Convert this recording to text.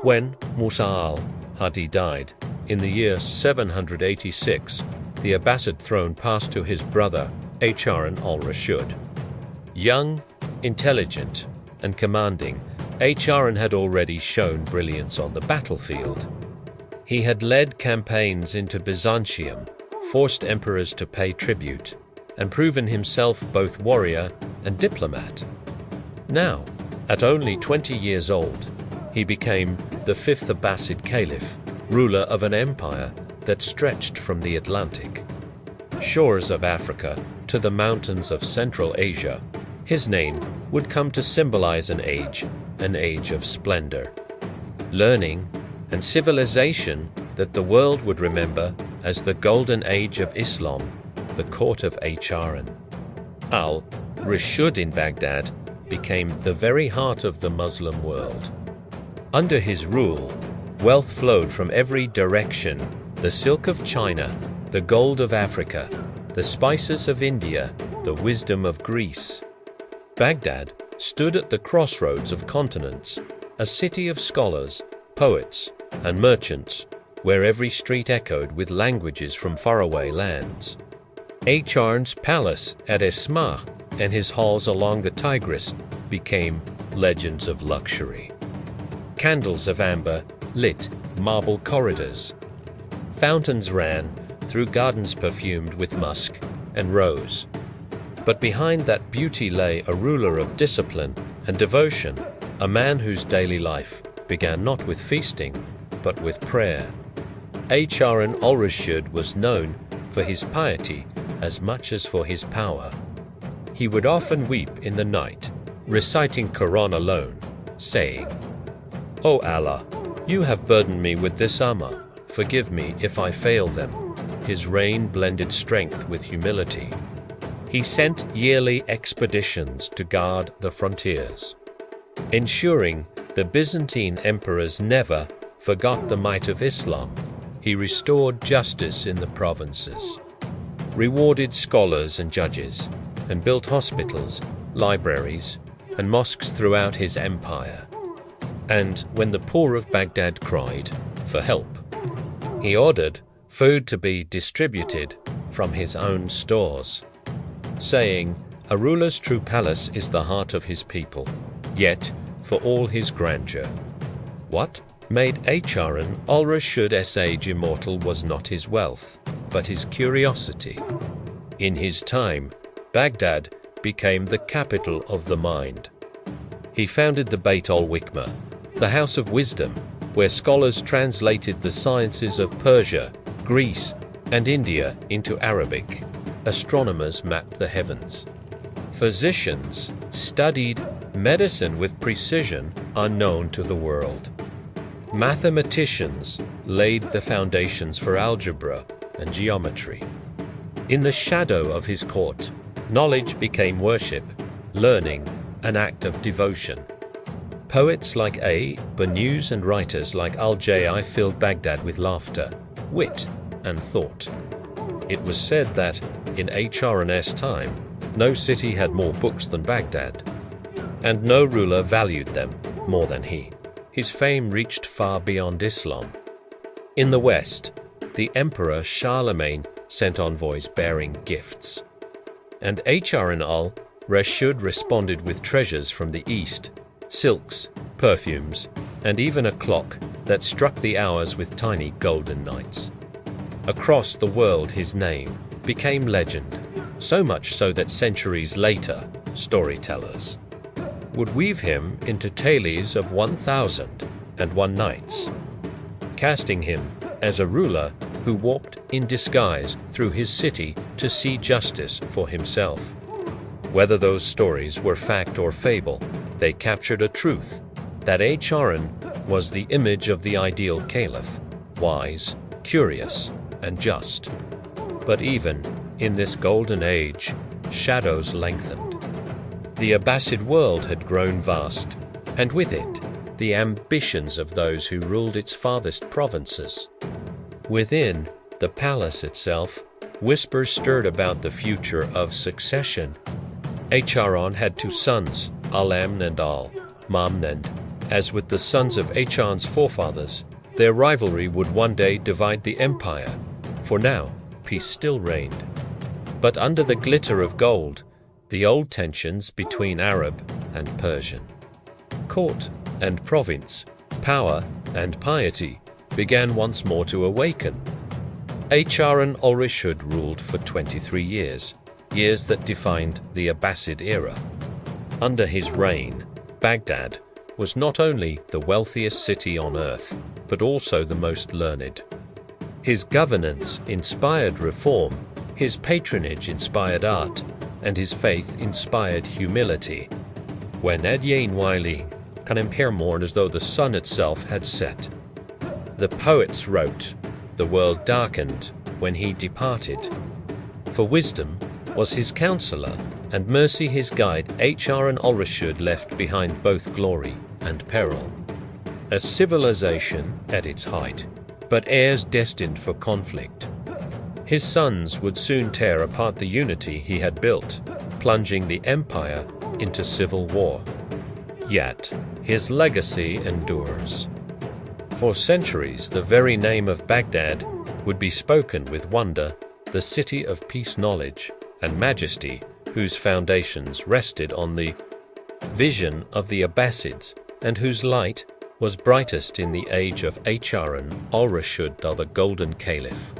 When Musa al-Hadi died, in the year 786, the Abbasid throne passed to his brother, Hārūn al-Rashīd. Young, intelligent, and commanding, Hārūn had already shown brilliance on the battlefield. He had led campaigns into Byzantium, forced emperors to pay tribute, and proven himself both warrior and diplomat. Now, at only 20 years old, he became the fifth Abbasid Caliph, ruler of an empire that stretched from the Atlantic shores of Africa to the mountains of Central Asia. His name would come to symbolize an age of splendor, learning, and civilization that the world would remember as the Golden Age of Islam, the court of Hārūn al-Rashīd in Baghdad became the very heart of the Muslim world. Under his rule, wealth flowed from every direction: the silk of China, the gold of Africa, the spices of India, the wisdom of Greece. Baghdad stood at the crossroads of continents, a city of scholars, poets, and merchants, where every street echoed with languages from faraway lands. Hārūn's palace at Ismah and his halls along the Tigris became legends of luxury. Candles of amber lit marble corridors. Fountains ran through gardens perfumed with musk and rose. But behind that beauty lay a ruler of discipline and devotion, a man whose daily life began not with feasting, but with prayer. Hārūn al-Rashīd was known for his piety as much as for his power. He would often weep in the night, reciting Quran alone, saying, "O Allah, you have burdened me with this Ummah. Forgive me if I fail them." His reign blended strength with humility. He sent yearly expeditions to guard the frontiers, ensuring the Byzantine emperors never forgot the might of Islam. He restored justice in the provinces, rewarded scholars and judges, and built hospitals, libraries, and mosques throughout his empire. And when the poor of Baghdad cried for help, he ordered food to be distributed from his own stores, saying, "A ruler's true palace is the heart of his people, yet for all his grandeur." What made Hārūn al-Rashīd's age immortal was not his wealth, but his curiosity. In his time, Baghdad became the capital of the mind. He founded the Bayt al-Ḥikmah, the house of wisdom, where scholars translated the sciences of Persia, Greece, and India into Arabic. Astronomers mapped the heavens. Physicians studied medicine with precision unknown to the world. Mathematicians laid the foundations for algebra and geometry. In the shadow of his court, knowledge became worship, learning an act of devotion. Poets like Ibn and writers like al-Jai filled Baghdad with laughter, wit, and thought. It was said that, in Hārūn's time, no city had more books than Baghdad, and no ruler valued them more than he. His fame reached far beyond Islam. In the West, the Emperor Charlemagne sent envoys bearing gifts, and Hārūn al-Rashīd responded with treasures from the East, silks, perfumes, and even a clock that struck the hours with tiny golden nights. Across the world his name became legend, so much so that centuries later, storytellers would weave him into tales of 1,001 nights, casting him as a ruler who walked in disguise through his city to see justice for himself. Whether those stories were fact or fable, they captured a truth, that Hārūn was the image of the ideal caliph, wise, curious, and just. But even in this golden age, shadows lengthened. The Abbasid world had grown vast, and with it, the ambitions of those who ruled its farthest provinces. Within the palace itself, whispers stirred about the future of succession. Hārūn had two sons, Al-Amn and Al-Mamn, and As with the sons of Hārūn's forefathers, their rivalry would one day divide the empire. For now, peace still reigned. But under the glitter of gold, the old tensions between Arab and Persian, court and province, power and piety began once more to awaken. Hārūn al-Rashīd ruled for 23 years that defined the Abbasid era. Under his reign, Baghdad was not only the wealthiest city on earth, but also the most learned. His governance inspired reform, his patronage inspired art, and his faith inspired humility. When Adyen Wiley can appear more as though the sun itself had set. The poets wrote, "The world darkened when he departed." For wisdom was his counselor, and mercy his guide. Hārūn al-Rashīd left behind both glory and peril. A civilization at its height, but heirs destined for conflict. His sons would soon tear apart the unity he had built, plunging the empire into civil war. Yet, his legacy endures. For centuries, the very name of Baghdad would be spoken with wonder, the city of peace, knowledge, and majesty, whose foundations rested on the vision of the Abbasids, and whose light was brightest in the age of Hārūn al-Rashīd, the Golden Caliph.